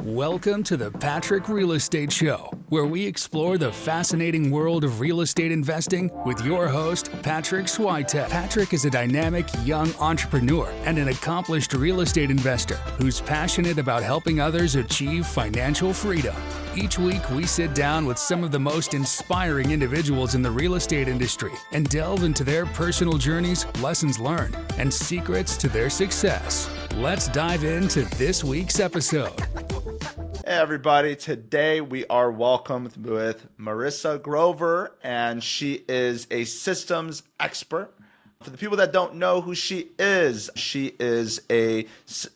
Welcome to the Patrick Real Estate Show, where we explore the fascinating world of real estate investing with your host, Patrick Switek. Patrick is a dynamic young entrepreneur and an accomplished real estate investor who's passionate about helping others achieve financial freedom. Each week, we sit down with some of the most inspiring individuals in the real estate industry and delve into their personal journeys, lessons learned, and secrets to their success. Let's dive into this week's episode. Hey everybody, today we are welcomed with Marisa Grover, and she is a systems expert. For the people that don't know who she is a,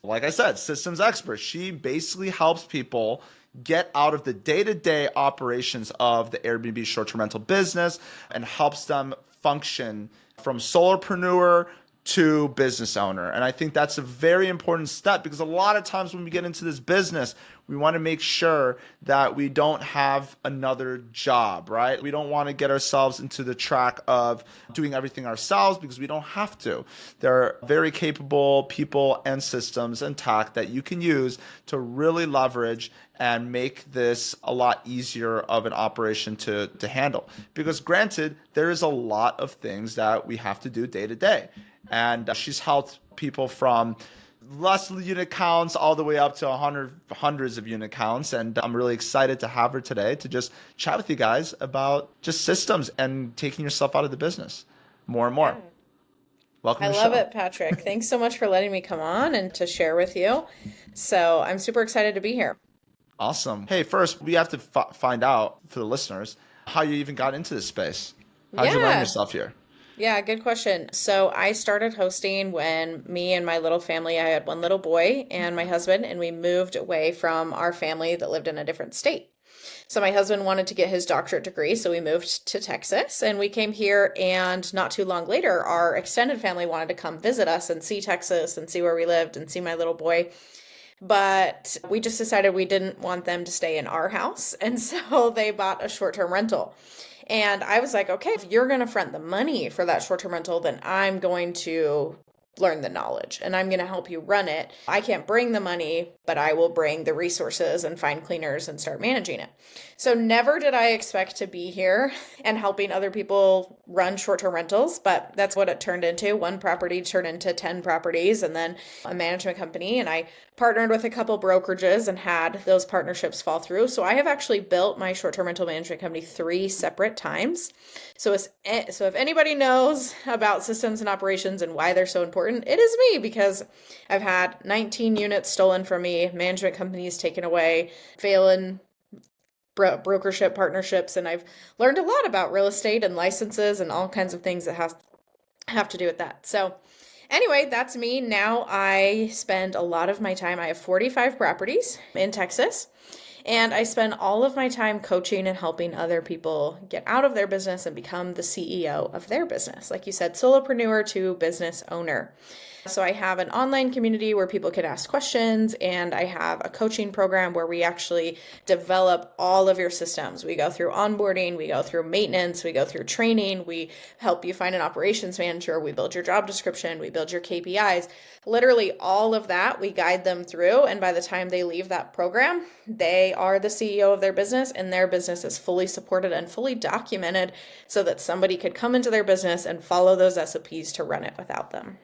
like I said, systems expert. She basically helps people get out of the day-to-day operations of the Airbnb short-term rental business and helps them function from solopreneur to business owner. And I think that's a very important step, because a lot of times when we get into this business, we want to make sure that we don't have another job, right? We don't want to get ourselves into the track of doing everything ourselves, because we don't have to. There are very capable people and systems and tech that you can use to really leverage and make this a lot easier of an operation to handle. Because granted, there is a lot of things that we have to do day to day. And she's helped people from less unit counts all the way up to hundreds of unit counts. And I'm really excited to have her today to just chat with you guys about just systems and taking yourself out of the business more and more. Yeah. Welcome I to the love show. it, Patrick. Thanks so much for letting me come on and to share with you. So I'm super excited to be here. Awesome. Hey, first, we have to find out for the listeners how you even got into this space. How did you learn yourself here? Yeah, good question. So I started hosting when me and my little family, I had one little boy and my husband, and we moved away from our family that lived in a different state. So my husband wanted to get his doctorate degree, so we moved to Texas, and we came here, and not too long later, our extended family wanted to come visit us and see Texas and see where we lived and see my little boy. But we just decided we didn't want them to stay in our house, and so they bought a short-term rental. And I was like, okay, if you're going to front the money for that short-term rental, then I'm going to learn the knowledge and I'm going to help you run it. I can't bring the money, but I will bring the resources and find cleaners and start managing it. So never did I expect to be here and helping other people run short-term rentals, but that's what it turned into. One property turned into 10 properties and then a management company. And I partnered with a couple brokerages and had those partnerships fall through. So I have actually built my short-term rental management company 3 separate times. So if anybody knows about systems and operations and why they're so important, it is me, because I've had 19 units stolen from me, management companies taken away, failing brokership partnerships, and I've learned a lot about real estate and licenses and all kinds of things that have to do with that. So anyway, that's me. Now I spend a lot of my time, I have 45 properties in Texas, and I spend all of my time coaching and helping other people get out of their business and become the CEO of their business. Like you said, solopreneur to business owner. So I have an online community where people can ask questions, and I have a coaching program where we actually develop all of your systems. We go through onboarding, we go through maintenance, we go through training, we help you find an operations manager, we build your job description, we build your KPIs. Literally all of that we guide them through, and by the time they leave that program, they are the CEO of their business, and their business is fully supported and fully documented so that somebody could come into their business and follow those SOPs to run it without them.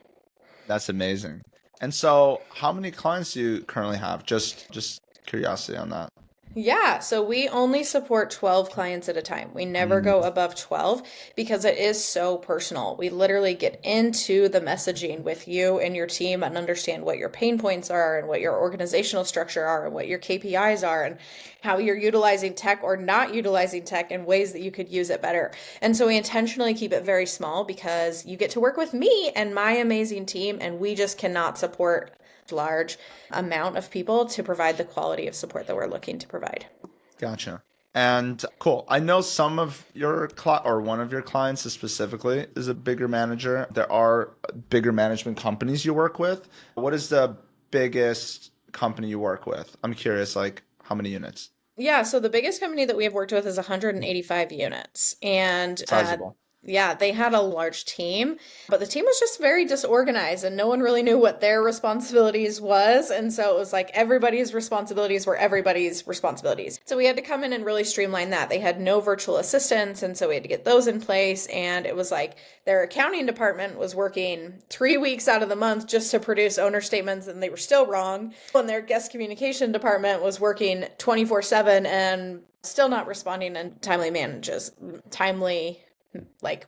That's amazing. And so how many clients do you currently have? Just curiosity on that. Yeah, so we only support 12 clients at a time. We never go above 12 because it is so personal. We literally get into the messaging with you and your team and understand what your pain points are and what your organizational structure are and what your KPIs are and how you're utilizing tech or not utilizing tech in ways that you could use it better. And so we intentionally keep it very small because you get to work with me and my amazing team, and we just cannot support large amount of people to provide the quality of support that we're looking to provide. Gotcha. And cool. I know some of your or one of your clients specifically is a bigger manager. There are bigger management companies you work with. What is the biggest company you work with? I'm curious, like how many units? Yeah, so the biggest company that we have worked with is 185 units. And Sizable. Yeah, they had a large team, but the team was just very disorganized and no one really knew what their responsibilities was. And so it was like everybody's responsibilities were everybody's responsibilities. So we had to come in and really streamline that. They had no virtual assistants, and so we had to get those in place. And it was like their accounting department was working 3 weeks out of the month just to produce owner statements, and they were still wrong. And their guest communication department was working 24/7 and still not responding in timely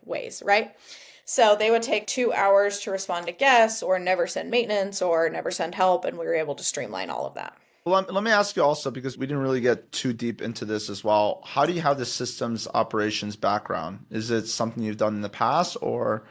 ways, right? So they would take 2 hours to respond to guests or never send maintenance or never send help. And we were able to streamline all of that. Well, let me ask you also, because we didn't really get too deep into this as well. How do you have the systems operations background? Is it something you've done in the past, or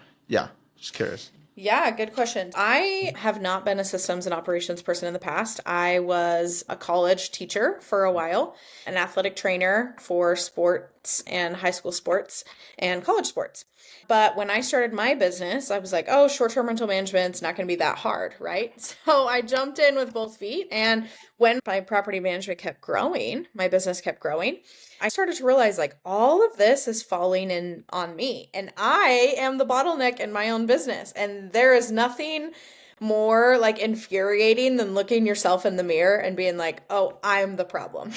just curious. Yeah, good question. I have not been a systems and operations person in the past. I was a college teacher for a while, an athletic trainer for sports and high school sports and college sports. But when I started my business, I was like, oh, short-term rental management's not going to be that hard, right? So I jumped in with both feet. And when my property management kept growing, my business kept growing, I started to realize like all of this is falling in on me. And I am the bottleneck in my own business. And there is nothing more like infuriating than looking yourself in the mirror and being like, oh, I'm the problem.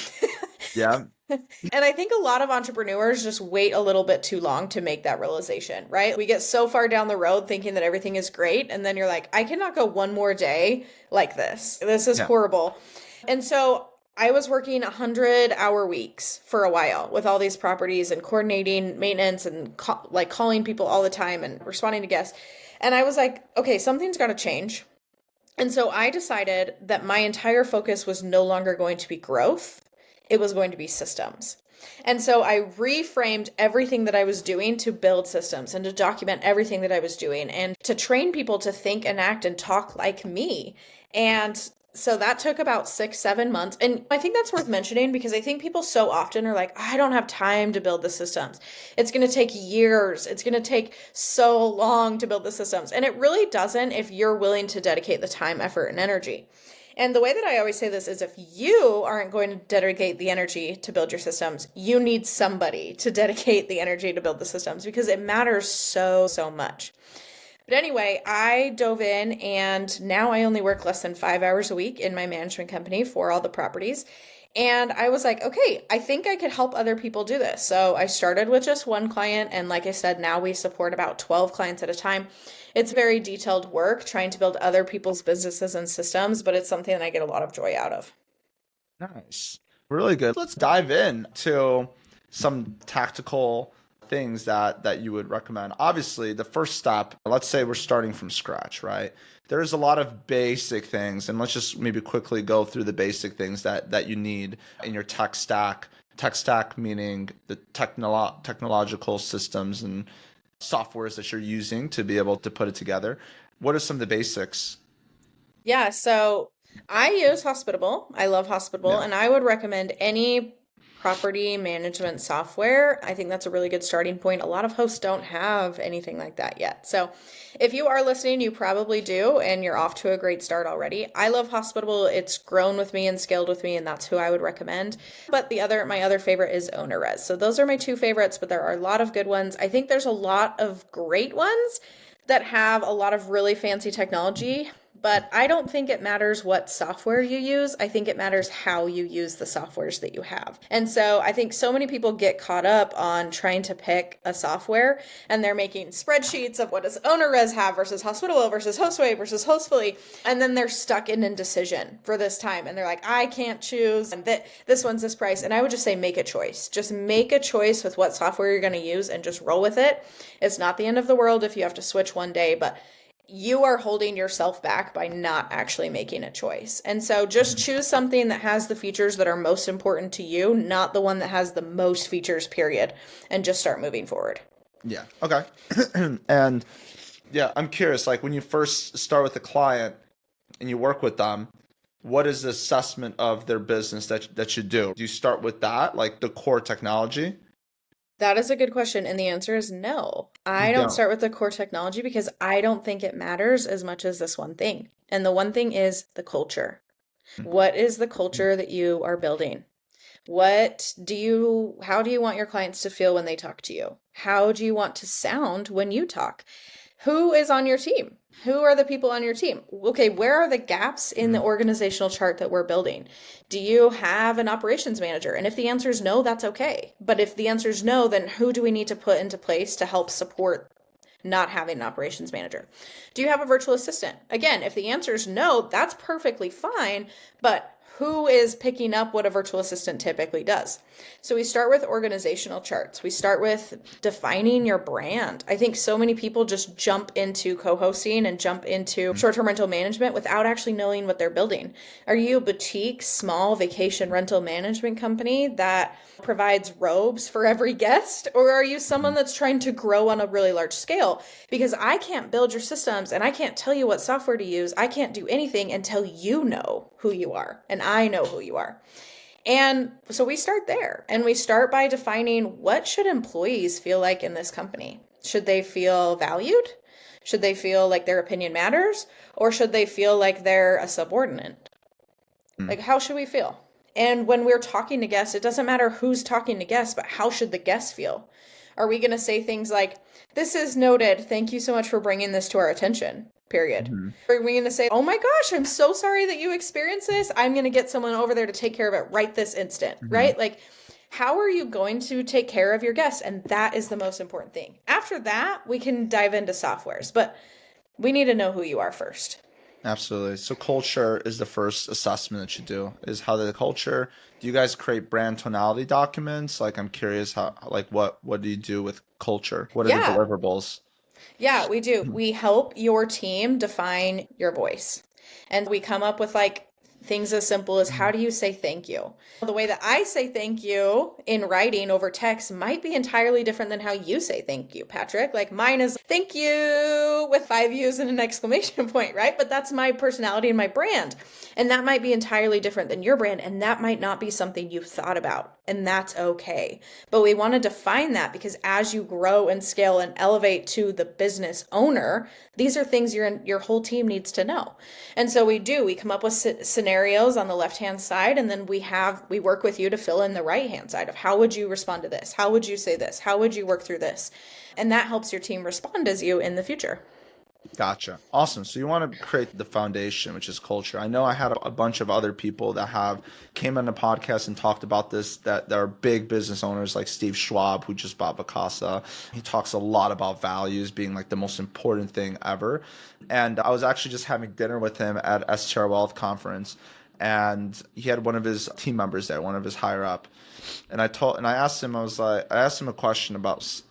Yeah. And I think a lot of entrepreneurs just wait a little bit too long to make that realization, right? We get so far down the road thinking that everything is great. And then you're like, I cannot go one more day like this. This is horrible. And so I was working 100-hour weeks for a while with all these properties and coordinating maintenance and calling people all the time and responding to guests. And I was like, okay, something's got to change. And so I decided that my entire focus was no longer going to be growth. It was going to be systems. And so I reframed everything that I was doing to build systems and to document everything that I was doing and to train people to think and act and talk like me. And so that took about 6-7 months. And I think that's worth mentioning because I think people so often are like, I don't have time to build the systems. It's going to take years. It's going to take so long to build the systems. And it really doesn't if you're willing to dedicate the time, effort, and energy. And the way that I always say this is if you aren't going to dedicate the energy to build your systems, you need somebody to dedicate the energy to build the systems because it matters so, so much. But anyway, I dove in and now I only work less than 5 hours a week in my management company for all the properties. And I was like, okay, I think I could help other people do this. So I started with just one client. And like I said, now we support about 12 clients at a time. It's very detailed work trying to build other people's businesses and systems, but it's something that I get a lot of joy out of. Nice. Really good. Let's dive in to some tactical things that you would recommend. Obviously, the first step, let's say we're starting from scratch, right? There's a lot of basic things, and let's just maybe quickly go through the basic things that you need in your tech stack. Tech stack meaning the technological systems and softwares that you're using to be able to put it together. What are some of the basics? Yeah, so I use Hospitable. I love Hospitable, and I would recommend any property management software. I think that's a really good starting point. A lot of hosts don't have anything like that yet. So if you are listening, you probably do, and you're off to a great start already. I love Hospitable. It's grown with me and scaled with me, and that's who I would recommend. But my other favorite is OwnerRez. So those are my two favorites, but there are a lot of good ones. I think there's a lot of great ones that have a lot of really fancy technology, but I don't think it matters what software you use. I think it matters how you use the softwares that you have. And so I think so many people get caught up on trying to pick a software and they're making spreadsheets of what does OwnerRez have versus Hospitable versus Hostway versus Hostfully. And then they're stuck in indecision for this time. And they're like, I can't choose. And this one's this price. And I would just say, make a choice. Just make a choice with what software you're going to use and just roll with it. It's not the end of the world if you have to switch one day, but you are holding yourself back by not actually making a choice. And so just choose something that has the features that are most important to you, not the one that has the most features, period, and just start moving forward. Yeah. Okay. And yeah, I'm curious, like when you first start with a client and you work with them, what is the assessment of their business that you do? Do you start with that, like the core technology? That is a good question. And the answer is no. I don't start with the core technology because I don't think it matters as much as this one thing. And the one thing is the culture. What is the culture that you are building? How do you want your clients to feel when they talk to you? How do you want to sound when you talk? Who is on your team? Who are the people on your team? Okay, where are the gaps in the organizational chart that we're building? Do you have an operations manager? And if the answer is no, that's okay. But if the answer is no, then who do we need to put into place to help support not having an operations manager? Do you have a virtual assistant? Again, if the answer is no, that's perfectly fine, but who is picking up what a virtual assistant typically does? So we start with organizational charts. We start with defining your brand. I think so many people just jump into co-hosting and jump into short-term rental management without actually knowing what they're building. Are you a boutique, small vacation rental management company that provides robes for every guest? Or are you someone that's trying to grow on a really large scale? Because I can't build your systems and I can't tell you what software to use. I can't do anything until you know who you are and I know who you are. And so we start there, and we start by defining, what should employees feel like in this company? Should they feel valued? Should they feel like their opinion matters? Or should they feel like they're a subordinate? Like, how should we feel? And when we're talking to guests, it doesn't matter who's talking to guests, but how should the guests feel? Are we going to say things like, "This is noted. Thank you so much for bringing this to our attention," period? Are we going to say, "Oh my gosh, I'm so sorry that you experienced this. I'm going to get someone over there to take care of it right this instant," right? Like, how are you going to take care of your guests? And that is the most important thing. After that, we can dive into softwares, but we need to know who you are first. Absolutely. So culture is the first assessment that you do, is how the culture. Do you guys create brand tonality documents? Like, I'm curious how, like, what do you do with culture? What are the deliverables? Yeah, we do. We help your team define your voice. And we come up with like things as simple as, how do you say thank you? The way that I say thank you in writing over text might be entirely different than how you say thank you, Patrick. Like, mine is "thank you" with 5 U's and an exclamation point, right? But that's my personality and my brand. And that might be entirely different than your brand. And that might not be something you've thought about. And that's okay. But we want to define that, because as you grow and scale and elevate to the business owner, these are things your whole team needs to know. And so we come up with scenarios on the left-hand side, and then we work with you to fill in the right-hand side of, how would you respond to this? How would you say this? How would you work through this? And that helps your team respond as you in the future. Gotcha. Awesome. So you want to create the foundation, which is culture. I know I had a bunch of other people that came on the podcast and talked about this, that are big business owners, like Steve Schwab, who just bought Vacasa. He talks a lot about values being like the most important thing ever. And I was actually just having dinner with him at STR Wealth Conference, and he had one of his team members there, one of his higher up. And I asked him a question about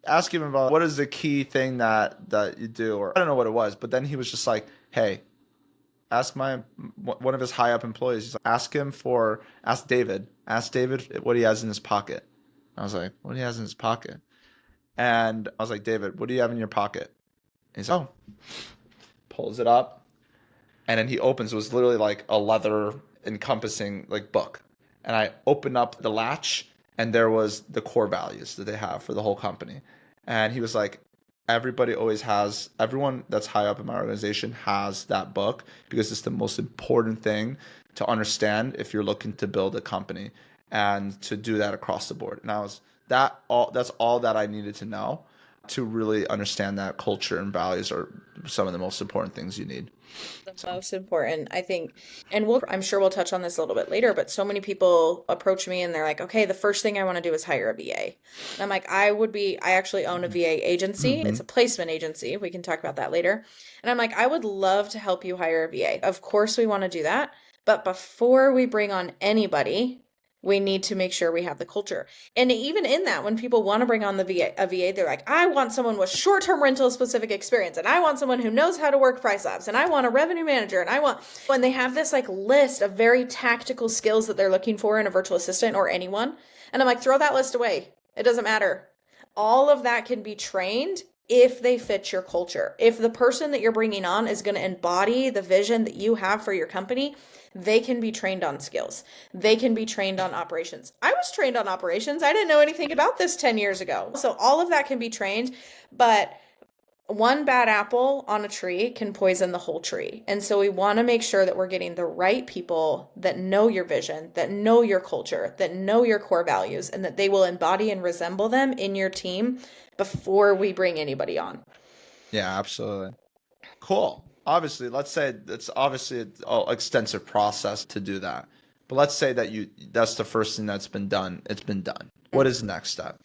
ask him about what is the key thing that you do, or I don't know what it was, but then he was just like, "Hey, ask one of his high up employees. He's like, ask David what he has in his pocket." I was like, "What he has in his pocket?" And I was like, "David, what do you have in your pocket?" And he's like, "Oh," pulls it up, and then he opens. It was literally like a leather encompassing like book, and I opened up the latch, and there was the core values that they have for the whole company. And he was like, everyone that's high up in my organization has that book, because it's the most important thing to understand if you're looking to build a company, and to do that across the board. And that's all that I needed to know to really understand that culture and values are some of the most important things you need. Most important, I think, and I'm sure we'll touch on this a little bit later, but so many people approach me and they're like, "Okay, the first thing I want to do is hire a VA." And I'm like, I actually own a VA agency. It's a placement agency. We can talk about that later. And I'm like, I would love to help you hire a VA. Of course we want to do that. But before we bring on anybody, we need to make sure we have the culture. And even in that, when people want to bring on a VA, they're like, "I want someone with short-term rental specific experience, and I want someone who knows how to work price labs, and I want a revenue manager, and when they have this like list of very tactical skills that they're looking for in a virtual assistant or anyone. And I'm like, throw that list away. It doesn't matter. All of that can be trained if they fit your culture. If the person that you're bringing on is going to embody the vision that you have for your company, they can be trained on skills. They can be trained on operations. I was trained on operations. I didn't know anything about this 10 years ago. So all of that can be trained, but one bad apple on a tree can poison the whole tree. And so we want to make sure that we're getting the right people that know your vision, that know your culture, that know your core values, and that they will embody and resemble them in your team before we bring anybody on. Yeah, absolutely. Cool. Obviously, let's say it's obviously an extensive process to do that. But let's say that that's the first thing that's been done. It's been done. What is the next step?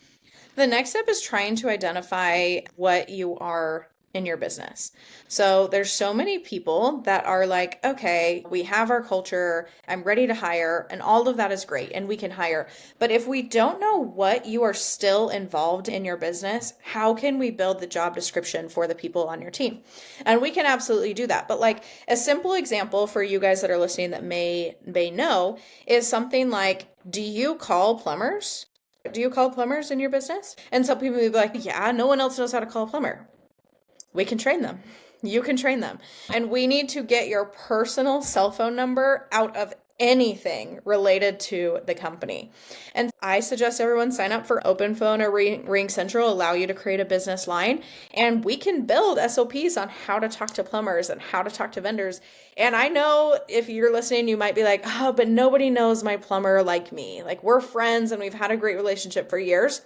The next step is trying to identify what you are in your business. So there's so many people that are like, okay, we have our culture, I'm ready to hire, and all of that is great, and we can hire. But if we don't know what you are still involved in your business, how can we build the job description for the people on your team? And we can absolutely do that. But like a simple example for you guys that are listening that may know is something like, do you call plumbers? Do you call plumbers in your business? And some people will be like, yeah, no one else knows how to call a plumber. We can train them. You can train them. And we need to get your personal cell phone number out of anything related to the company. And I suggest everyone sign up for Open Phone or Ring Central, allow you to create a business line. And we can build SOPs on how to talk to plumbers and how to talk to vendors. And I know if you're listening, you might be like, oh, but nobody knows my plumber like me. Like we're friends and we've had a great relationship for years.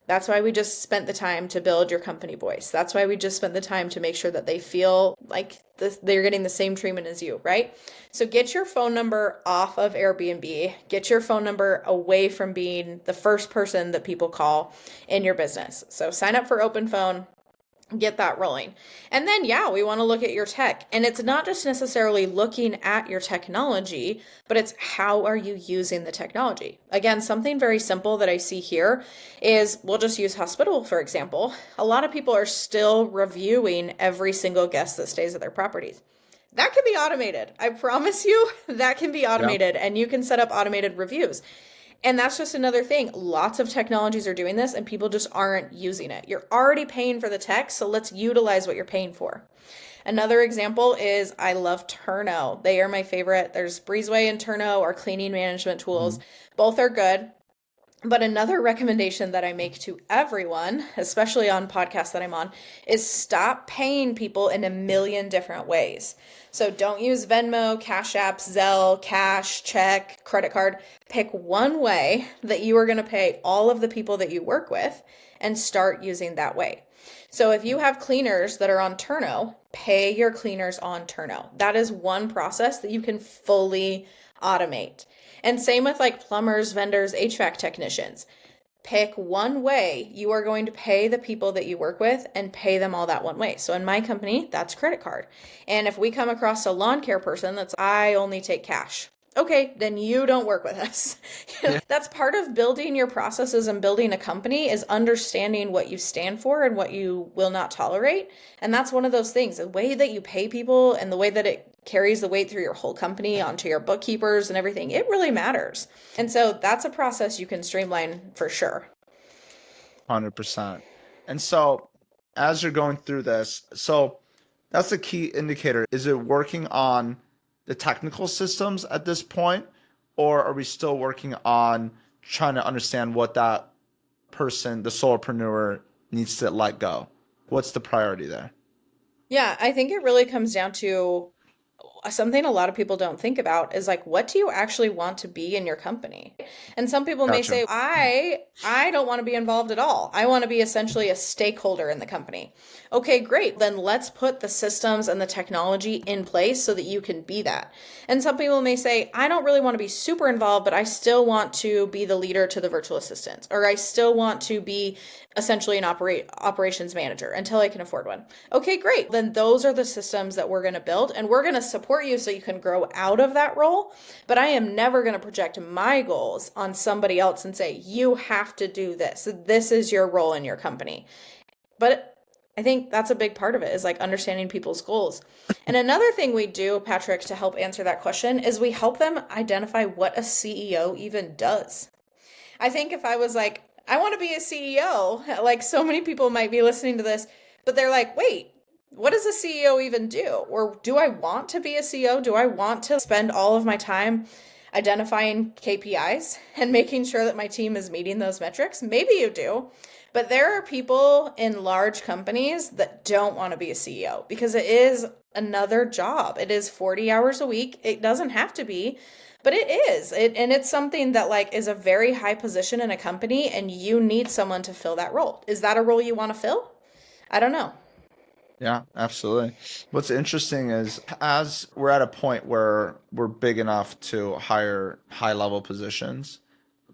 That's why we just spent the time to build your company voice. That's why we just spent the time to make sure that they feel like they're getting the same treatment as you, right? So get your phone number off of Airbnb. Get your phone number away from being the first person that people call in your business. So sign up for Open Phone. Get that rolling. And then, yeah, we want to look at your tech. And it's not just necessarily looking at your technology, but it's how are you using the technology? Again, something very simple that I see here is we'll just use Hospitable, for example. A lot of people are still reviewing every single guest that stays at their properties. That can be automated. I promise you that can be automated, and you can set up automated reviews. And that's just another thing. Lots of technologies are doing this and people just aren't using it. You're already paying for the tech, so let's utilize what you're paying for. Another example is I love Turno. They are my favorite. There's Breezeway and Turno are cleaning management tools. Both are good. But another recommendation that I make to everyone, especially on podcasts that I'm on, is stop paying people in a million different ways. So don't use Venmo, Cash App, Zelle, cash, check, credit card. Pick one way that you are going to pay all of the people that you work with and start using that way. So if you have cleaners that are on Turno, pay your cleaners on Turno. That is one process that you can fully automate. And same with like plumbers, vendors, HVAC technicians. Pick one way you are going to pay the people that you work with and pay them all that one way. So in my company, that's credit card. And if we come across a lawn care person I only take cash. Okay, then you don't work with us. That's part of building your processes and building a company is understanding what you stand for and what you will not tolerate. And that's one of those things, the way that you pay people and the way that it carries the weight through your whole company onto your bookkeepers and everything, it really matters. And so that's a process you can streamline for sure. 100%. And so as you're going through this, so that's the key indicator. Is it working on the technical systems at this point, or are we still working on trying to understand what that person, the solopreneur, needs to let go? What's the priority there? Yeah, I think it really comes down to something a lot of people don't think about is like, what do you actually want to be in your company? And some people may say, I don't want to be involved at all. I want to be essentially a stakeholder in the company. Okay, great. Then let's put the systems and the technology in place so that you can be that. And some people may say, I don't really want to be super involved, but I still want to be the leader to the virtual assistants, or I still want to be essentially an operations manager until I can afford one. Okay, great. Then those are the systems that we're going to build, and we're going to support you so you can grow out of that role. But I am never going to project my goals on somebody else and say, you have to do this. This is your role in your company. But I think that's a big part of it is like understanding people's goals. And another thing we do, Patrick, to help answer that question is we help them identify what a CEO even does. I think if I was like, I want to be a CEO, like so many people might be listening to this, but they're like, wait, what does a CEO even do? Or do I want to be a CEO? Do I want to spend all of my time identifying KPIs and making sure that my team is meeting those metrics? Maybe you do. But there are people in large companies that don't want to be a CEO because it is another job. It is 40 hours a week. It doesn't have to be, but it is. And it's something that like is a very high position in a company and you need someone to fill that role. Is that a role you want to fill? I don't know. Yeah, absolutely. What's interesting is as we're at a point where we're big enough to hire high level positions,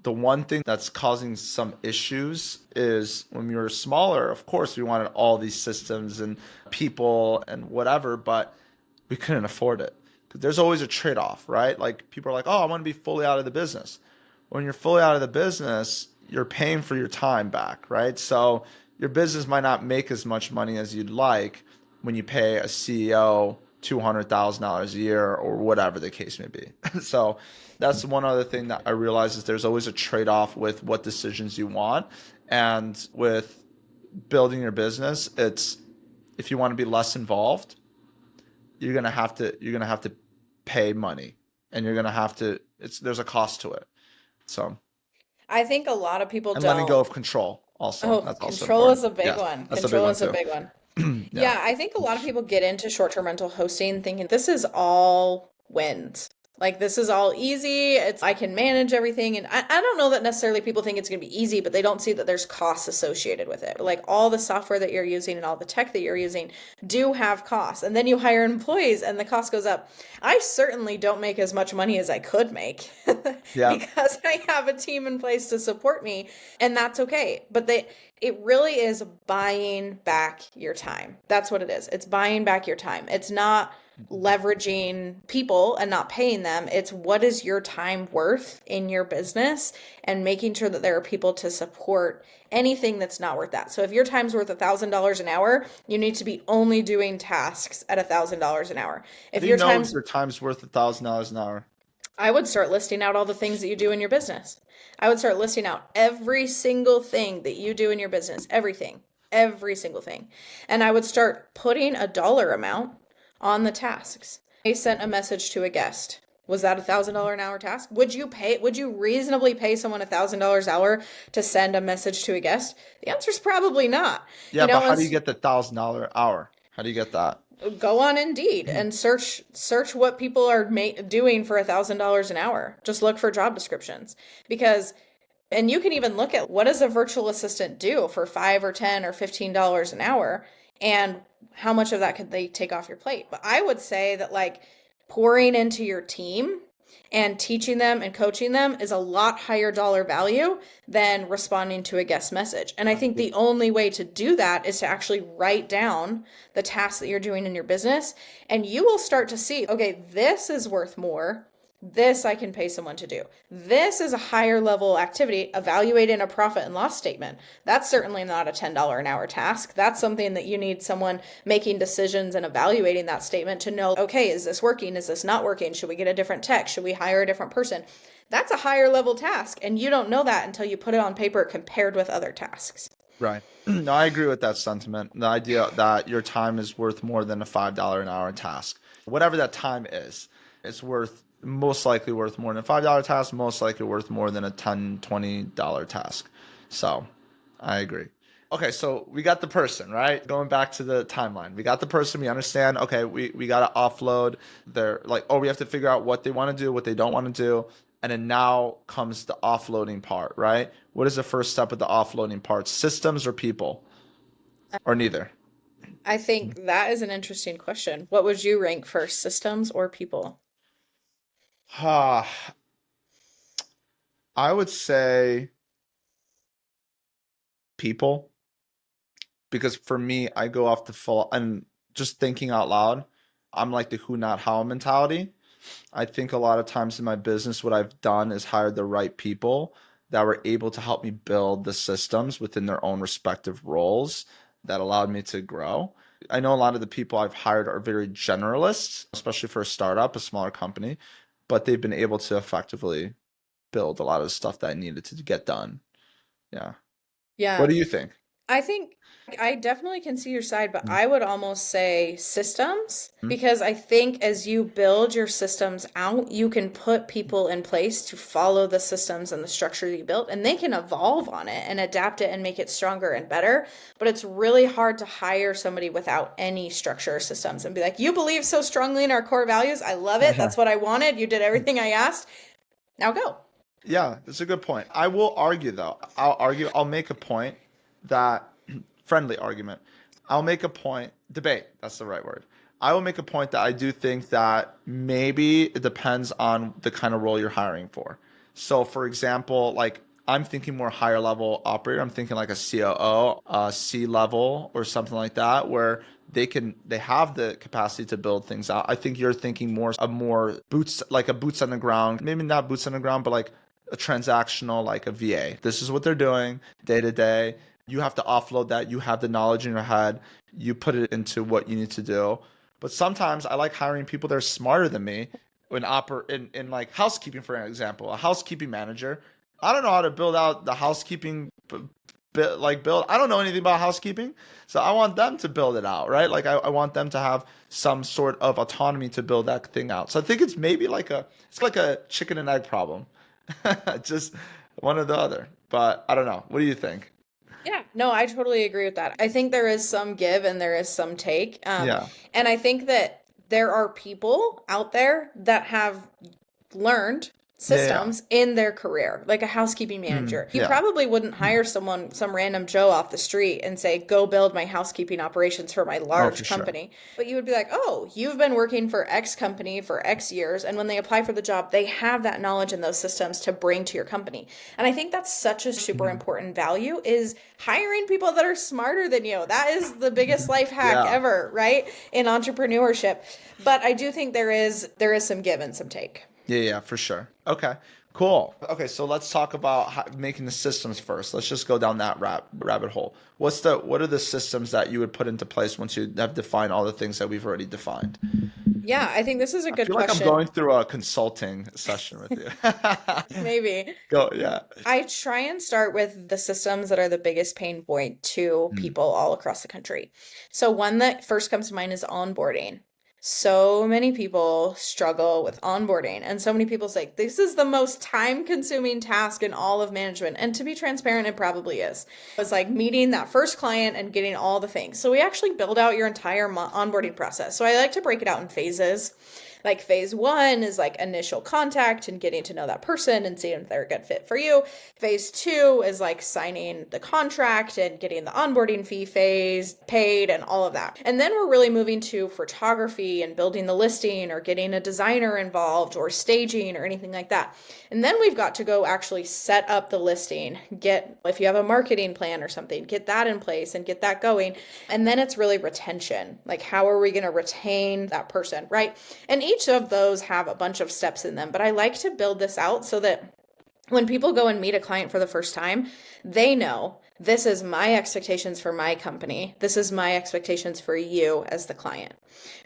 the one thing that's causing some issues is when we were smaller, of course, we wanted all these systems and people and whatever, but we couldn't afford it. 'Cause there's always a trade-off, right? Like people are like, oh, I want to be fully out of the business. When you're fully out of the business, you're paying for your time back, right? So your business might not make as much money as you'd like when you pay a CEO $200,000 a year or whatever the case may be. So that's one other thing that I realize is there's always a trade-off with what decisions you want. And with building your business, it's if you want to be less involved, you're gonna have to pay money and you're gonna have to there's a cost to it. So I think a lot of people and letting don't. go of control also. Oh, That's also control is important. a big Yes, one. that's a big Control one is a too. big one. Yeah. Yeah, I think a lot of people get into short-term rental hosting thinking this is all wins. Like this is all easy. It's I can manage everything. And I don't know that necessarily people think it's gonna be easy, but they don't see that there's costs associated with it. Like all the software that you're using and all the tech that you're using do have costs. And then you hire employees and the cost goes up. I certainly don't make as much money as I could make Yeah. because I have a team in place to support me, and that's okay. But it really is buying back your time. That's what it is. It's buying back your time. It's not leveraging people and not paying them. It's what is your time worth in your business and making sure that there are people to support anything that's not worth that. So if your time's worth $1,000 an hour, you need to be only doing tasks at $1,000 an hour. How If do you your know time's your time's worth $1,000 an hour? I would start listing out all the things that you do in your business. I would start listing out every single thing that you do in your business, everything, every single thing. And I would start putting a dollar amount on the tasks. I sent a message to a guest. Was that $1,000 an hour task? Would you reasonably pay someone $1,000 an hour to send a message to a guest? The answer is probably not. Yeah, but how do you get the $1,000 hour? How do you get that? Go on Indeed and search what people are doing for $1,000 an hour. Just look for job descriptions and you can even look at what does a virtual assistant do for $5 or $10 or $15 an hour, and how much of that could they take off your plate. But I would say that like pouring into your team and teaching them and coaching them is a lot higher dollar value than responding to a guest message. And I think the only way to do that is to actually write down the tasks that you're doing in your business, and you will start to see, okay, this is worth more. This I can pay someone to do. This is a higher level activity, evaluating a profit and loss statement. That's certainly not a $10 an hour task. That's something that you need someone making decisions and evaluating that statement to know, okay, is this working? Is this not working? Should we get a different tech? Should we hire a different person? That's a higher level task. And you don't know that until you put it on paper compared with other tasks. Right. No, I agree with that sentiment. The idea that your time is worth more than a $5 an hour task. Whatever that time is, it's most likely worth more than a $5 task, most likely worth more than a $10, $20 task. So I agree. Okay, so we got the person, right? Going back to the timeline. We got the person, we understand, okay, we got to offload. They're like, oh, we have to figure out what they want to do, what they don't want to do. And then now comes the offloading part, right? What is the first step of the offloading part? Systems or people? Or neither? I think that is an interesting question. What would you rank first, systems or people? I would say people, because for me, I go off the full and just thinking out loud, I'm like the who, not how mentality. I think a lot of times in my business, what I've done is hired the right people that were able to help me build the systems within their own respective roles that allowed me to grow. I know a lot of the people I've hired are very generalists, especially for a startup, a smaller company, but they've been able to effectively build a lot of the stuff that I needed to get done. Yeah. What Yeah. do you think? I think I definitely can see your side, but I would almost say systems, because I think as you build your systems out, you can put people in place to follow the systems and the structure you built, and they can evolve on it and adapt it and make it stronger and better. But it's really hard to hire somebody without any structure or systems and be like, you believe so strongly in our core values. I love it. That's what I wanted. You did everything I asked. Now go. Yeah, that's a good point. I will argue though. I'll make a point that friendly argument. I'll make a point, debate, that's the right word. I will make a point that I do think that maybe it depends on the kind of role you're hiring for. So for example, like I'm thinking more higher level operator. I'm thinking like a COO, C level or something like that, where they have the capacity to build things out. I think you're thinking more boots on the ground, maybe not boots on the ground, but like a transactional, like a VA. This is what they're doing day to day. You have to offload that. You have the knowledge in your head. You put it into what you need to do. But sometimes I like hiring people that are smarter than me in like housekeeping, for example, a housekeeping manager. I don't know how to build out the housekeeping build. I don't know anything about housekeeping. So I want them to build it out, right? Like I want them to have some sort of autonomy to build that thing out. So I think it's maybe it's like a chicken and egg problem. Just one or the other. But I don't know. What do you think? Yeah, no, I totally agree with that. I think there is some give and there is some take. Yeah. And I think that there are people out there that have learned systems in their career, like a housekeeping manager. You probably wouldn't hire some random Joe off the street and say, go build my housekeeping operations for my large company. Sure. But you would be like, oh, you've been working for X company for X years. And when they apply for the job, they have that knowledge and those systems to bring to your company. And I think that's such a super important value, is hiring people that are smarter than you. That is the biggest life hack ever, right? In entrepreneurship. But I do think there is some give and some take. Yeah, for sure. Okay, cool. Okay, so let's talk about making the systems first. Let's just go down that rabbit hole. What are the systems that you would put into place once you have defined all the things that we've already defined? Yeah, I think this is a good question. Like I'm going through a consulting session with you. Maybe. Go, yeah. I try and start with the systems that are the biggest pain point to people all across the country. So one that first comes to mind is onboarding. So many people struggle with onboarding, and so many people say this is the most time-consuming task in all of management. And to be transparent, it probably is. It's like meeting that first client and getting all the things. So we actually build out your entire onboarding process. So I like to break it out in phases. Like phase 1 is like initial contact and getting to know that person and seeing if they're a good fit for you. Phase 2 is like signing the contract and getting the onboarding fee phase paid and all of that. And then we're really moving to photography and building the listing or getting a designer involved or staging or anything like that. And then we've got to go actually set up the listing, if you have a marketing plan or something, get that in place and get that going. And then it's really retention. Like, how are we going to retain that person, right? And each of those have a bunch of steps in them, but I like to build this out so that when people go and meet a client for the first time, they know this is my expectations for my company. This is my expectations for you as the client,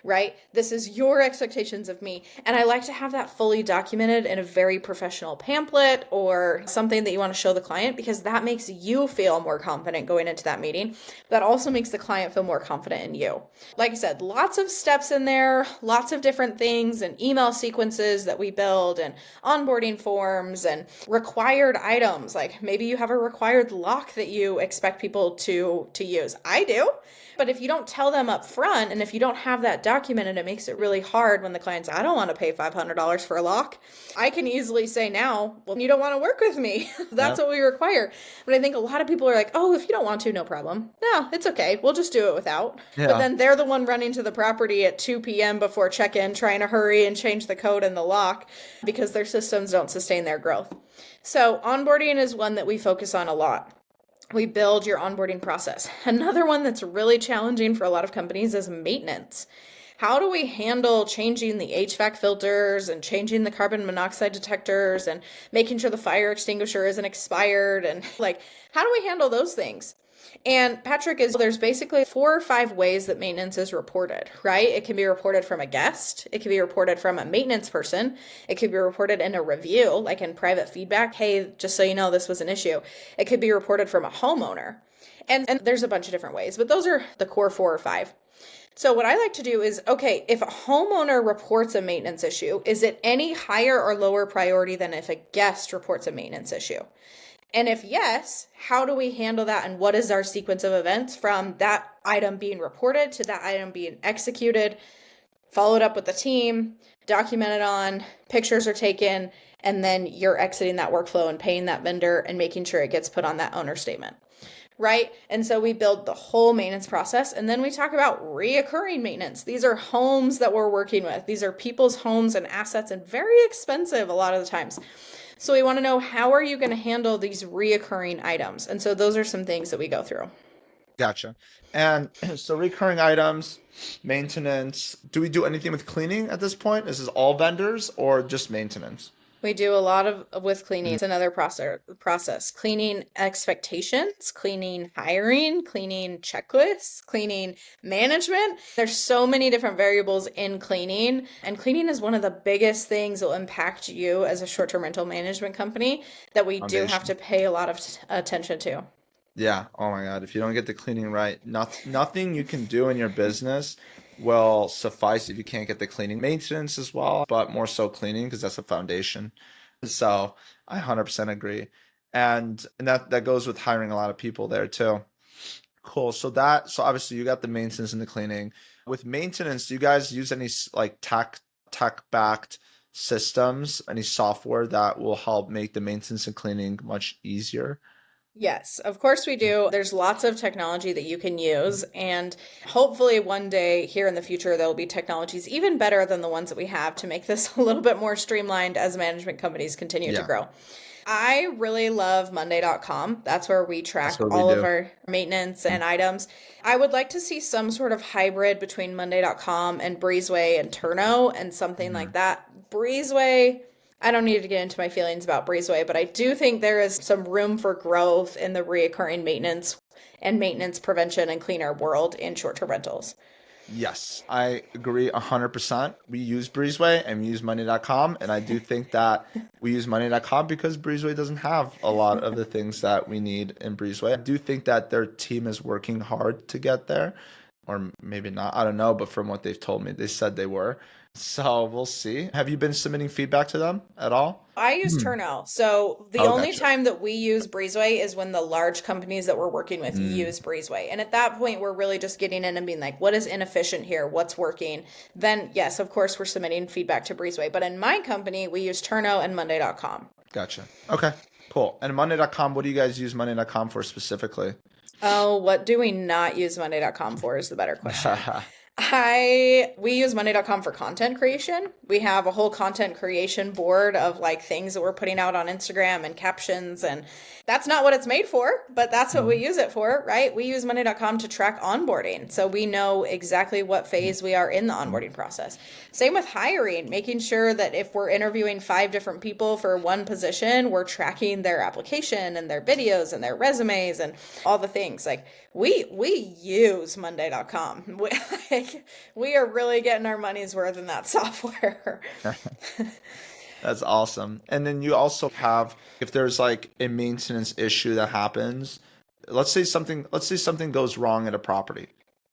right? This is your expectations of me. And I like to have that fully documented in a very professional pamphlet or something that you want to show the client, because that makes you feel more confident going into that meeting. That also makes the client feel more confident in you. Like I said, lots of steps in there, lots of different things and email sequences that we build and onboarding forms and required items. Like maybe you have a required lock that you expect people to use. I do. But if you don't tell them up front, and if you don't have that documented, it makes it really hard when the client's, I don't want to pay $500 for a lock. I can easily say now, well, you don't want to work with me. That's what we require. But I think a lot of people are like, oh, if you don't want to, no problem. No, it's okay. We'll just do it without. Yeah. But then they're the one running to the property at 2 p.m. before check-in, trying to hurry and change the code in the lock because their systems don't sustain their growth. So onboarding is one that we focus on a lot. We build your onboarding process. Another one that's really challenging for a lot of companies is maintenance. How do we handle changing the HVAC filters and changing the carbon monoxide detectors and making sure the fire extinguisher isn't expired? And like, how do we handle those things? And Patrick, there's basically 4 or 5 ways that maintenance is reported, right? It can be reported from a guest. It can be reported from a maintenance person. It could be reported in a review, like in private feedback. Hey, just so you know, this was an issue. It could be reported from a homeowner. And there's a bunch of different ways, but those are the core 4 or 5. So what I like to do is, okay, if a homeowner reports a maintenance issue, is it any higher or lower priority than if a guest reports a maintenance issue? And if yes, how do we handle that? And what is our sequence of events from that item being reported to that item being executed, followed up with the team, documented on, pictures are taken, and then you're exiting that workflow and paying that vendor and making sure it gets put on that owner statement, right? And so we build the whole maintenance process. And then we talk about reoccurring maintenance. These are homes that we're working with. These are people's homes and assets, and very expensive a lot of the times. So we want to know, how are you going to handle these reoccurring items? And so those are some things that we go through. Gotcha. And so recurring items, maintenance. Do we do anything with cleaning at this point? Is this all vendors or just maintenance? We do a lot with cleaning. It's another process. Cleaning expectations, cleaning hiring, cleaning checklists, cleaning management. There's so many different variables in cleaning. And cleaning is one of the biggest things that will impact you as a short-term rental management company that we do have to pay a lot of attention to. Yeah. Oh my God. If you don't get the cleaning right, nothing you can do in your business will suffice if you can't get the cleaning. Maintenance as well, but more so cleaning, because that's the foundation. So I 100% agree. And that goes with hiring a lot of people there too. Cool. So obviously you got the maintenance and the cleaning. With maintenance, do you guys use any like tech-backed systems, any software that will help make the maintenance and cleaning much easier? Yes, of course we do. There's lots of technology that you can use, and hopefully one day here in the future, there will be technologies even better than the ones that we have to make this a little bit more streamlined as management companies continue to grow. I really love Monday.com. That's where we track all of our maintenance and items. I would like to see some sort of hybrid between Monday.com and Breezeway and Turno and something like that. Breezeway, I don't need to get into my feelings about Breezeway, but I do think there is some room for growth in the reoccurring maintenance and maintenance prevention and cleaner world in short-term rentals. Yes, I agree 100%. We use Breezeway and we use Monday.com. And I do think that we use Monday.com because Breezeway doesn't have a lot of the things that we need in Breezeway. I do think that their team is working hard to get there, or maybe not. I don't know. But from what they've told me, they said they were. So we'll see. Have you been submitting feedback to them at all? I use Turno. So the only time that we use Breezeway is when the large companies that we're working with use Breezeway. And at that point, we're really just getting in and being like, what is inefficient here? What's working? Then, yes, of course, we're submitting feedback to Breezeway. But in my company, we use Turno and Monday.com. Gotcha. Okay, cool. And Monday.com, what do you guys use Monday.com for specifically? Oh, what do we not use Monday.com for is the better question. We use Monday.com for content creation. We have a whole content creation board of like things that we're putting out on Instagram and captions, and that's not what it's made for, but that's what we use it for, right? We use Monday.com to track onboarding. So we know exactly what phase we are in the onboarding process. Same with hiring, making sure that if we're interviewing 5 different people for one position, we're tracking their application and their videos and their resumes and all the things. Like we use Monday.com. We are really getting our money's worth in that software. That's awesome. And then you also have, if there's like a maintenance issue that happens, let's say something goes wrong at a property.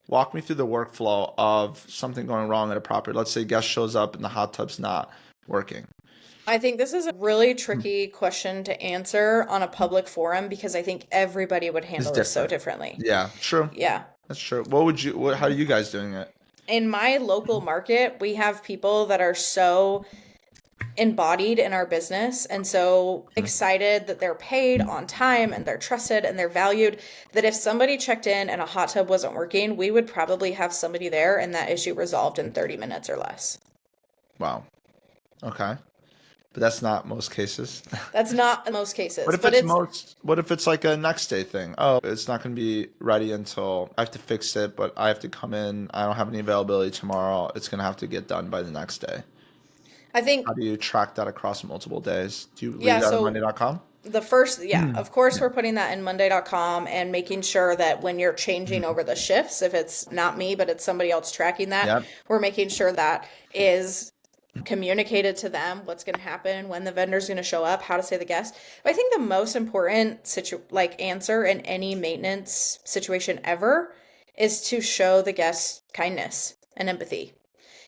Walk me through the workflow of something going wrong at a property. Let's say a guest shows up and the hot tub's not working. I think this is a really tricky question to answer on a public forum because I think everybody would handle this so differently. Yeah, true. Yeah. That's true. How are you guys doing it? In my local market, we have people that are so embodied in our business and so excited that they're paid on time and they're trusted and they're valued that if somebody checked in and a hot tub wasn't working, we would probably have somebody there and that issue resolved in 30 minutes or less. Wow. Okay. But that's not most cases. That's not most cases. What if it's like a next day thing? Oh, it's not going to be ready until I have to fix it, but I have to come in. I don't have any availability tomorrow. It's going to have to get done by the next day. I think. How do you track that across multiple days? Do you leave that on Monday.com? Of course, we're putting that in Monday.com and making sure that when you're changing over the shifts, if it's not me, but it's somebody else tracking that, we're making sure that is communicated to them, what's going to happen, when the vendor's going to show up, how to say the guest. But I think the most important answer in any maintenance situation ever is to show the guest kindness and empathy.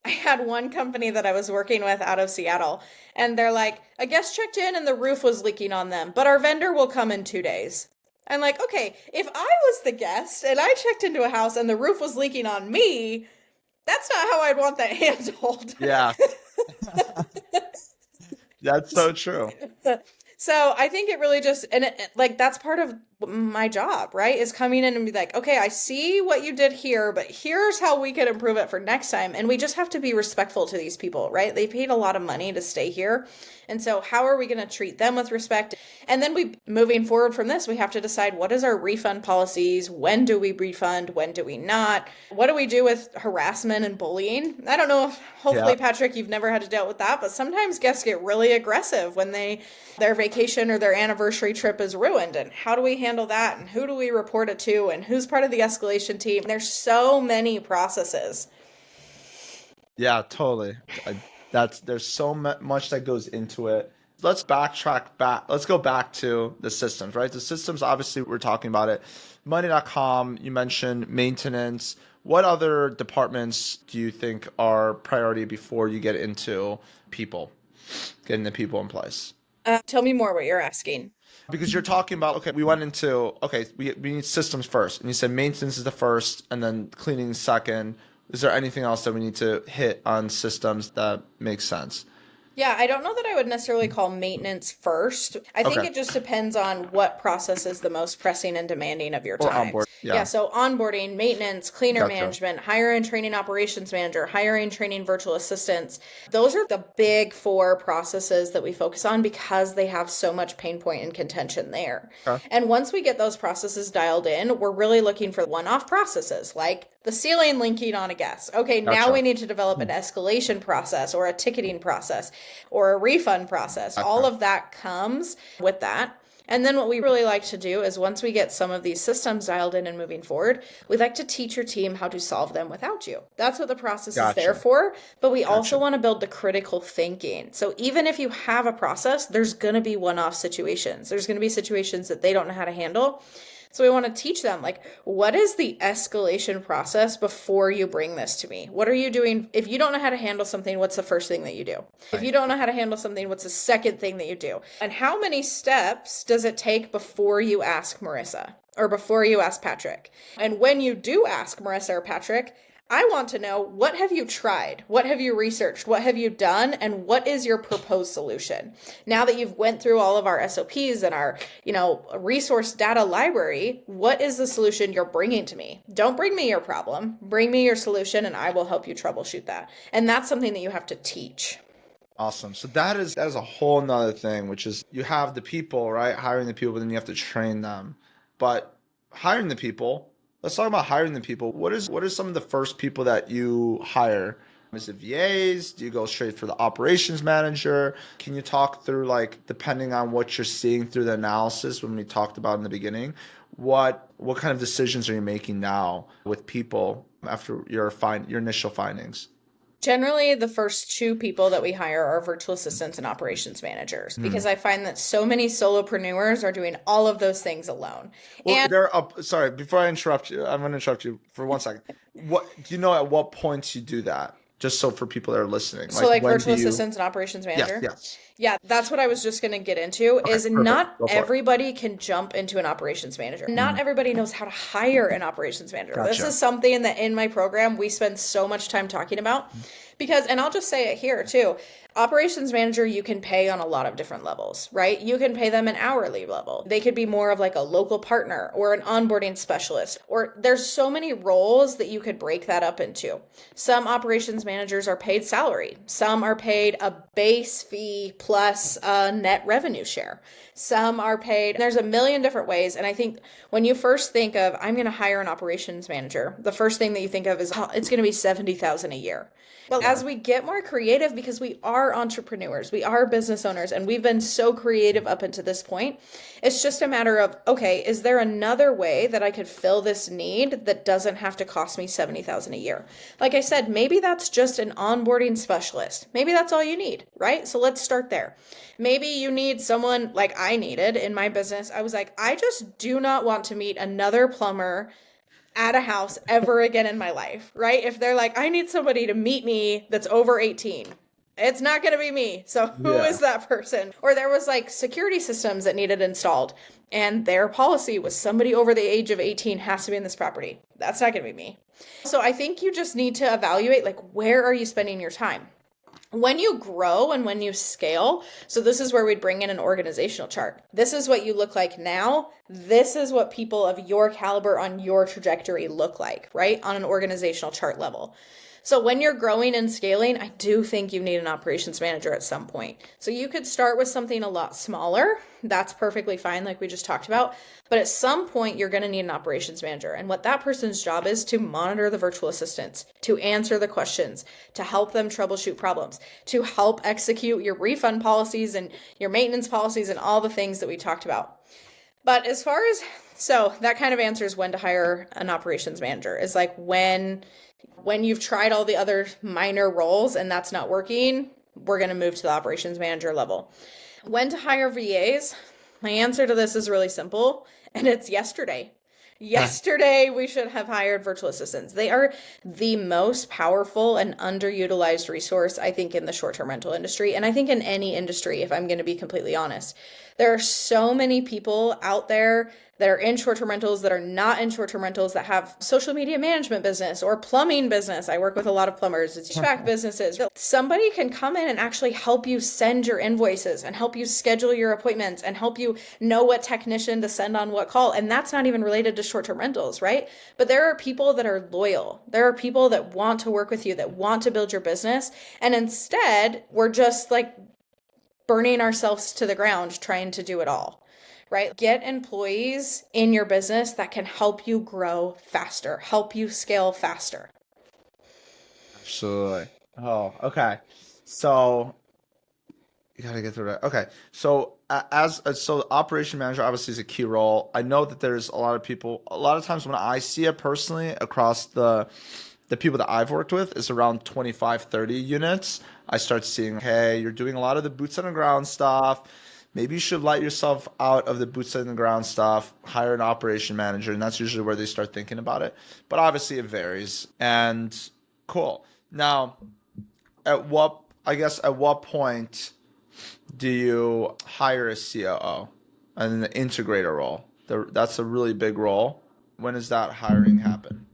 I had one company that I was working with out of Seattle, and they're like, a guest checked in and the roof was leaking on them, but our vendor will come in 2 days. I'm like, okay, if I was the guest and I checked into a house and the roof was leaking on me, that's not how I'd want that handled. Yeah. That's so true. So I think it really just, that's part of my job, right? Is coming in and be like, okay, I see what you did here, but here's how we could improve it for next time. And we just have to be respectful to these people, right? They paid a lot of money to stay here. And so how are we going to treat them with respect? And then moving forward from this, we have to decide, what is our refund policies? When do we refund? When do we not? What do we do with harassment and bullying? I don't know if, hopefully, Patrick, you've never had to deal with that, but sometimes guests get really aggressive when their vacation or their anniversary trip is ruined. And how do we handle that? And who do we report it to? And who's part of the escalation team? There's so many processes. Yeah, totally. There's so much that goes into it. Let's backtrack back. Let's go back to the systems, right? The systems, obviously, we're talking about it. Money.com, you mentioned maintenance. What other departments do you think are priority before you get into people, getting the people in place? Tell me more what you're asking. Because you're talking about, okay, we need systems first. And you said maintenance is the first and then cleaning second. Is there anything else that we need to hit on systems that makes sense? Yeah, I don't know that I would necessarily call maintenance first. I think it just depends on what process is the most pressing and demanding of your time. So onboarding, maintenance, cleaner management, hiring, training operations manager, hiring, training virtual assistants. Those are the big 4 processes that we focus on because they have so much pain point and contention there. And once we get those processes dialed in, we're really looking for one-off processes like the ceiling linking on a guest. Okay, now we need to develop an escalation process or a ticketing process or a refund process. All of that comes with that. And then what we really like to do is once we get some of these systems dialed in and moving forward, we'd like to teach your team how to solve them without you. That's what the process is there for. But we also want to build the critical thinking. So even if you have a process, there's going to be one-off situations. There's going to be situations that they don't know how to handle. So we want to teach them, like, what is the escalation process before you bring this to me? What are you doing? If you don't know how to handle something, what's the first thing that you do? If you don't know how to handle something, what's the second thing that you do? And how many steps does it take before you ask Marisa or before you ask Patrick? And when you do ask Marisa or Patrick, I want to know, what have you tried? What have you researched? What have you done? And what is your proposed solution? Now that you've went through all of our SOPs and our, resource data library, what is the solution you're bringing to me? Don't bring me your problem. Bring me your solution and I will help you troubleshoot that. And that's something that you have to teach. Awesome. So that is a whole nother thing, which is you have the people, right? Hiring the people, but then you have to train them. But hiring the people, let's talk about hiring the people. What are some of the first people that you hire? Is it VAs? Do you go straight for the operations manager? Can you talk through, depending on what you're seeing through the analysis when we talked about in the beginning, what kind of decisions are you making now with people after your initial findings? Generally, the first 2 people that we hire are virtual assistants and operations managers because I find that so many solopreneurs are doing all of those things alone. Well, sorry, before I interrupt you, I'm going to interrupt you for 1 second. What do you know at what points you do that? Just so for people that are listening. So virtual assistants and operations manager? Yes. Yeah, that's what I was just going to get into is not everybody can jump into an operations manager. Not everybody knows how to hire an operations manager. This is something that in my program we spend so much time talking about because, and I'll just say it here too, operations manager you can pay on a lot of different levels, right? You can pay them an hourly level. They could be more of like a local partner or an onboarding specialist, or there's so many roles that you could break that up into. Some operations managers are paid salary. Some are paid a base fee plus a net revenue share. Some are paid. There's a million different ways. And I think when you first think of, I'm going to hire an operations manager, the first thing that you think of is, oh, it's going to be $70,000 a year. Well, as we get more creative, because we are entrepreneurs, we are business owners, and we've been so creative up until this point, it's just a matter of, okay, is there another way that I could fill this need that doesn't have to cost me $70,000 a year? Like I said, maybe that's just an onboarding specialist. Maybe that's all you need, right? So let's start there. Maybe you need someone like I needed in my business. I was like, I just do not want to meet another plumber at a house ever again in my life, right? If they're like, I need somebody to meet me that's over 18, it's not going to be me. So who is that person? Or there was like security systems that needed installed, and their policy was somebody over the age of 18 has to be in this property. That's not going to be me. So I think you just need to evaluate, like, where are you spending your time? When you grow and when you scale, so this is where we'd bring in an organizational chart. This is what you look like now. This is what people of your caliber on your trajectory look like, right? On an organizational chart level. So when you're growing and scaling, I do think you need an operations manager at some point. So you could start with something a lot smaller. That's perfectly fine, like we just talked about. But at some point, you're going to need an operations manager. And what that person's job is to monitor the virtual assistants, to answer the questions, to help them troubleshoot problems, to help execute your refund policies and your maintenance policies and all the things that we talked about. But as far as, so that kind of answers when to hire an operations manager, is like when you've tried all the other minor roles and that's not working, we're going to move to the operations manager level. When to hire VAs? My answer to this is really simple, and it's yesterday. Yesterday, we should have hired virtual assistants. They are the most powerful and underutilized resource, I think, in the short-term rental industry, and I think in any industry, if I'm going to be completely honest. There are so many people out there that are in short-term rentals, that are not in short-term rentals, that have social media management business or plumbing business. I work with a lot of plumbers, it's HVAC businesses. Somebody can come in and actually help you send your invoices and help you schedule your appointments and help you know what technician to send on what call. And that's not even related to short-term rentals, right? But there are people that are loyal. There are people that want to work with you, that want to build your business. And instead, we're just like burning ourselves to the ground trying to do it all. Right? Get employees in your business that can help you grow faster, help you scale faster. Absolutely. Oh, okay. So you got to get through that. Okay. So so operation manager obviously is a key role. I know that there's a lot of people, a lot of times when I see it personally across the people that I've worked with is around 25, 30 units. I start seeing, hey, you're doing a lot of the boots on the ground stuff. Maybe you should let yourself out of the boots on the ground stuff, hire an operation manager, and that's usually where they start thinking about it. But obviously it varies. And cool. Now, at what point do you hire a COO and an integrator role? That's a really big role. When does that hiring happen?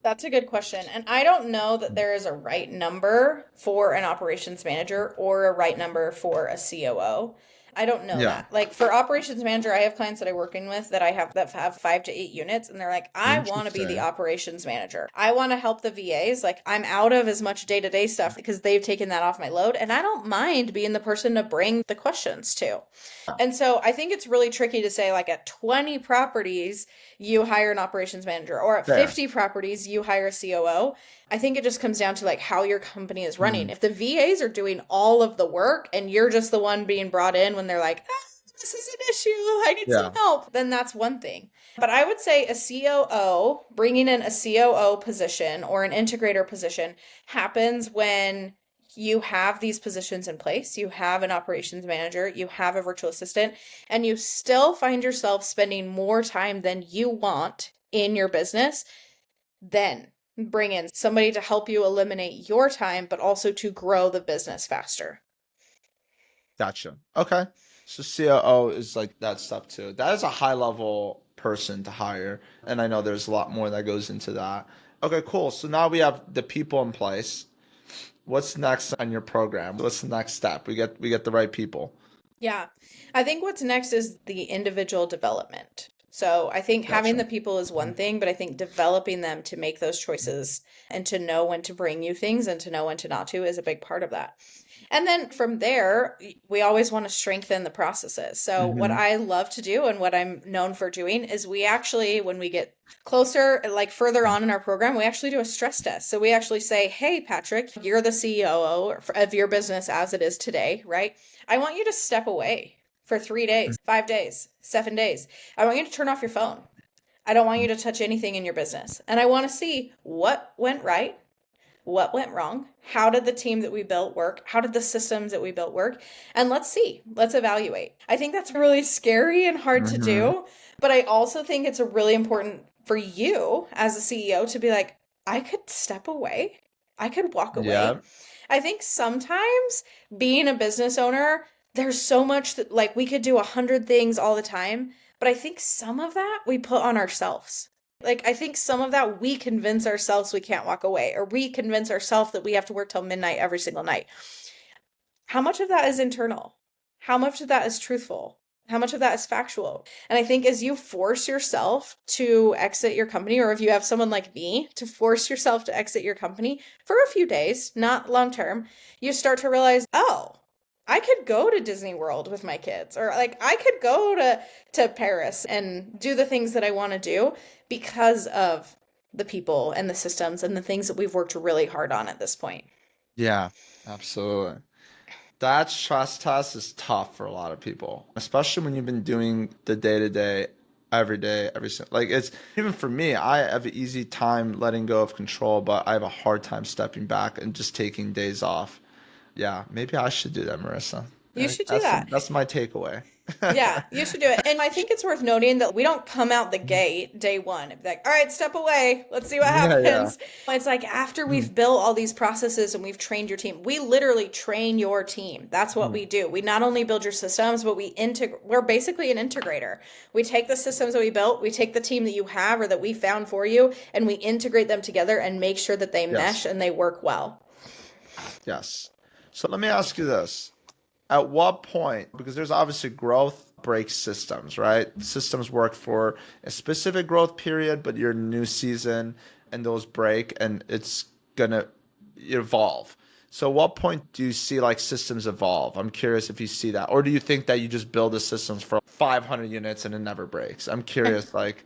That's a good question. And I don't know that there is a right number for an operations manager or a right number for a COO. I don't know that. Like for operations manager, I have clients that I'm working with that have 5 to 8 units, and they're like, I want to be the operations manager. I want to help the VAs. Like I'm out of as much day-to-day stuff because they've taken that off my load, and I don't mind being the person to bring the questions to. And so I think it's really tricky to say, like, at 20 properties, you hire an operations manager, or at 50 properties, you hire a COO. I think it just comes down to like how your company is running. If the VAs are doing all of the work and you're just the one being brought in when they're like, this is an issue, I need some help, then that's one thing. But I would say a COO, bringing in a COO position or an integrator position happens when you have these positions in place. You have an operations manager, you have a virtual assistant, and you still find yourself spending more time than you want in your business. Then bring in somebody to help you eliminate your time, but also to grow the business faster. Gotcha. Okay. So COO is like that step too. That is a high level person to hire. And I know there's a lot more that goes into that. Okay, cool. So now we have the people in place. What's next on your program? What's the next step? We get the right people. Yeah. I think what's next is the individual development. So I think having Gotcha. the people is one thing, but I think developing them to make those choices and to know when to bring you things and to know when to not to is a big part of that. And then from there, we always want to strengthen the processes. So, what Mm-hmm. I love to do and what I'm known for doing is we actually, when we get closer, like further on in our program, we actually do a stress test. So, we actually say, hey, Patrick, you're the CEO of your business as it is today, right? I want you to step away for 3 days, 5 days, 7 days. I want you to turn off your phone. I don't want you to touch anything in your business. And I want to see what went right, what went wrong, how did the team that we built work, how did the systems that we built work, and let's evaluate. I think that's really scary and hard to Mm-hmm. do, but I also think it's a really important for you as a CEO to be like, I could step away, I could walk away. Yeah. I think sometimes being a business owner, there's so much that like we could do 100 things all the time, but I think some of that we put on ourselves. Like, I think some of that we convince ourselves we can't walk away, or we convince ourselves that we have to work till midnight every single night. How much of that is internal? How much of that is truthful? How much of that is factual? And I think as you force yourself to exit your company, or if you have someone like me to force yourself to exit your company for a few days, not long term, you start to realize, oh, I could go to Disney World with my kids, or like I could go to Paris and do the things that I want to do because of the people and the systems and the things that we've worked really hard on at this point. Yeah, absolutely. That stress test is tough for a lot of people, especially when you've been doing the day to day, every single, like it's even for me, I have an easy time letting go of control, but I have a hard time stepping back and just taking days off. Yeah, maybe I should do that, Marissa. You should do That's that. that's my takeaway. Yeah, you should do it. And I think it's worth noting that we don't come out the gate day one and be like, all right, step away. Let's see what Yeah, yeah. happens. It's like after we've built all these processes and we've trained your team, we literally train your team. That's what we do. We not only build your systems, but we're basically an integrator. We take the systems that we built, we take the team that you have or that we found for you, and we integrate them together and make sure that they mesh Yes, and they work well. yes. So let me ask you this. At what point, because there's obviously growth breaks systems, right? Systems work for a specific growth period, but your new season and those break and it's gonna evolve. So what what point do you see like systems evolve? I'm curious if you see that. Or do you think that you just build the systems for 500 units and it never breaks? I'm curious like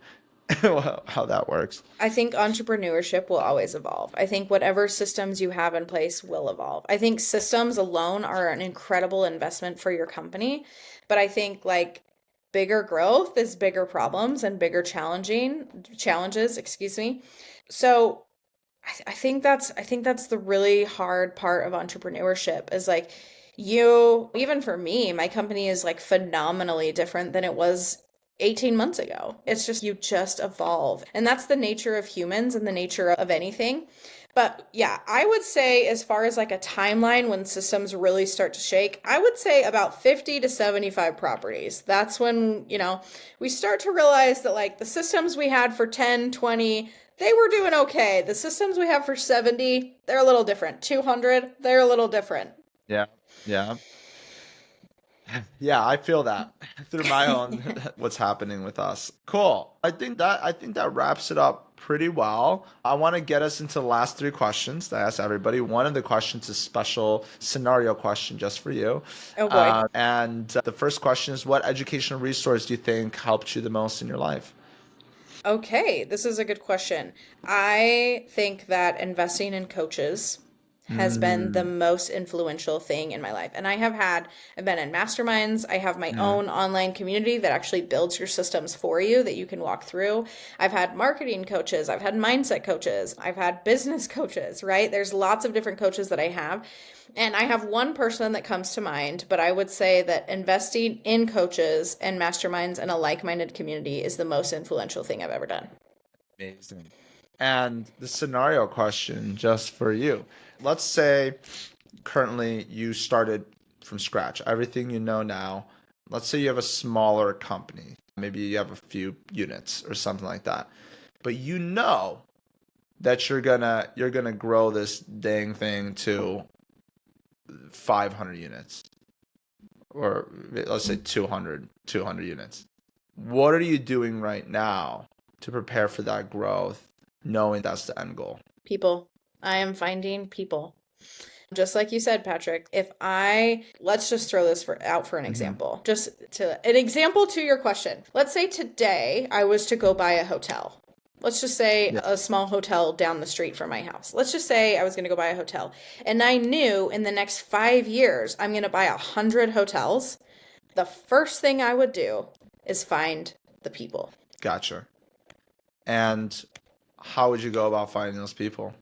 how that works. I think entrepreneurship will always evolve. I think whatever systems you have in place will evolve. I think systems alone are an incredible investment for your company, but I think like bigger growth is bigger problems and bigger challenging challenges, excuse me. So I think that's the really hard part of entrepreneurship is like you, even for me, my company is like phenomenally different than it was 18 months ago. It's just you just evolve. And that's the nature of humans and the nature of anything. But yeah, I would say as far as like a timeline when systems really start to shake, I would say about 50 to 75 properties. That's when, we start to realize that like the systems we had for 10, 20, they were doing okay. The systems we have for 70, they're a little different. 200, they're a little different. Yeah. Yeah. Yeah, I feel that through my own what's happening with us. Cool. I think that wraps it up pretty well. I want to get us into the last three questions that I ask everybody. One of the questions is a special scenario question just for you. Oh boy. And the first question is, what educational resource do you think helped you the most in your life? Okay, this is a good question. I think that investing in coaches has been the Mm, most influential thing in my life. And I've been in masterminds. I have my yeah. own online community that actually builds your systems for you that you can walk through. I've had marketing coaches, I've had mindset coaches, I've had business coaches, right? There's lots of different coaches that I have. And I have one person that comes to mind, but I would say that investing in coaches and masterminds and a like minded community is the most influential thing I've ever done. Amazing. And the scenario question just for you. Let's say currently you started from scratch, everything you know now. Let's say you have a smaller company. Maybe you have a few units or something like that. But you know that you're gonna grow this dang thing to 500 units or let's say 200 units. what are you doing right now to prepare for that growth, knowing that's the end goal? People. I am finding people. Just like you said, Patrick, let's just throw this out for an example. Just an example to your question. Let's say today I was to go buy a hotel. Let's just say a small hotel down the street from my house. Let's just say I was going to go buy a hotel. And I knew in the next 5 years, I'm going to buy 100 hotels. The first thing I would do is find the people. Gotcha. And how would you go about finding those people?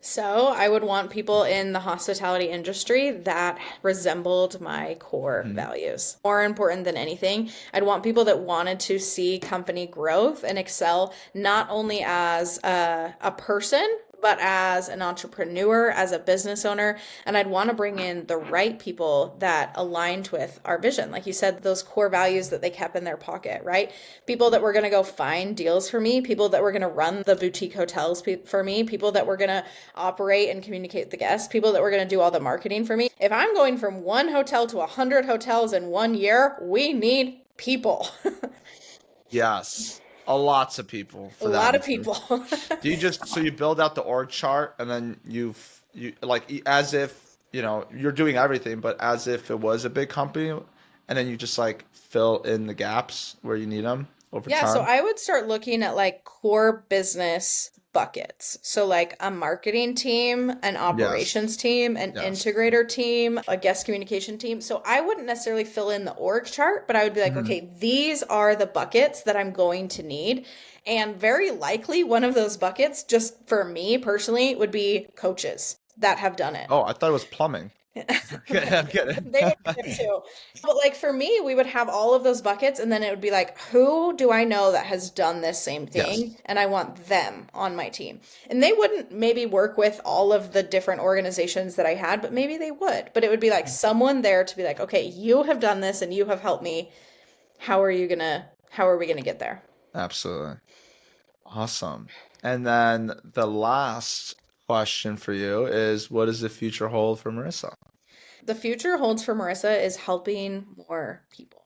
So I would want people in the hospitality industry that resembled my core values. More important than anything, I'd want people that wanted to see company growth and excel not only as a person, but as an entrepreneur, as a business owner. And I'd want to bring in the right people that aligned with our vision. Like you said, those core values that they kept in their pocket, right? People that were going to go find deals for me, people that were going to run the boutique hotels for me, people that were going to operate and communicate with the guests, people that were going to do all the marketing for me. If I'm going from one hotel to 100 hotels in 1 year, we need people. Yes. Lots of people. A lot of people. Do you so you build out the org chart and then you like as if, you're doing everything, but as if it was a big company, and then you just like fill in the gaps where you need them over time? Yeah, so I would start looking at like core business buckets. So like a marketing team, an operations team, an integrator team, a guest communication team. So I wouldn't necessarily fill in the org chart, but I would be like, okay, these are the buckets that I'm going to need. And very likely one of those buckets, just for me personally, would be coaches that have done it. Oh, I thought it was plumbing. I'm kidding. They would get it too. But like for me, we would have all of those buckets, and then it would be like, who do I know that has done this same thing? Yes. And I want them on my team. And they wouldn't maybe work with all of the different organizations that I had, but maybe they would. But it would be like someone there to be like, okay, you have done this and you have helped me. How are we gonna get there? Absolutely. Awesome. And then the last question for you is, what does the future hold for Marisa? The future holds for Marisa is helping more people.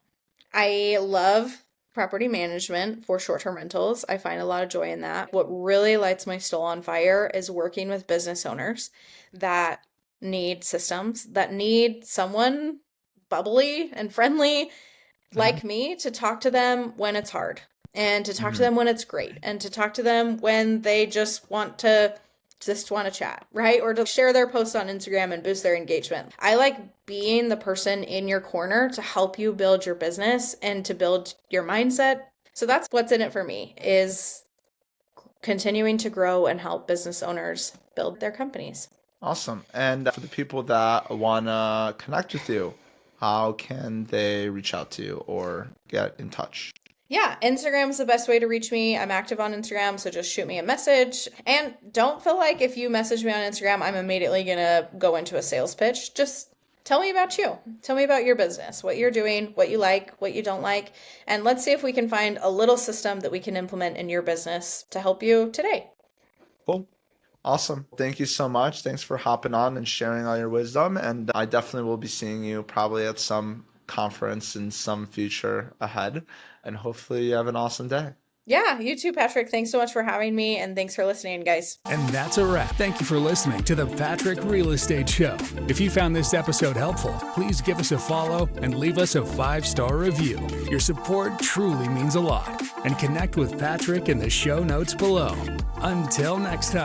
I love property management for short-term rentals. I find a lot of joy in that. What really lights my soul on fire is working with business owners that need systems, that need someone bubbly and friendly like me to talk to them when it's hard, and to talk to them when it's great, and to talk to them when they just want to chat, right? Or to share their posts on Instagram and boost their engagement. I like being the person in your corner to help you build your business and to build your mindset. So that's what's in it for me, is continuing to grow and help business owners build their companies. Awesome. And for the people that want to connect with you, how can they reach out to you or get in touch? Yeah, Instagram is the best way to reach me. I'm active on Instagram, so just shoot me a message. And don't feel like if you message me on Instagram, I'm immediately going to go into a sales pitch. Just tell me about you. Tell me about your business, what you're doing, what you like, what you don't like. And let's see if we can find a little system that we can implement in your business to help you today. Cool. Awesome. Thank you so much. Thanks for hopping on and sharing all your wisdom. And I definitely will be seeing you probably at some conference in some future ahead. And hopefully you have an awesome day. Yeah, you too, Patrick. Thanks so much for having me, and thanks for listening, guys. And that's a wrap. Thank you for listening to the Patrick Real Estate Show. If you found this episode helpful, please give us a follow and leave us a 5-star review. Your support truly means a lot. And connect with Patrick in the show notes below. Until next time.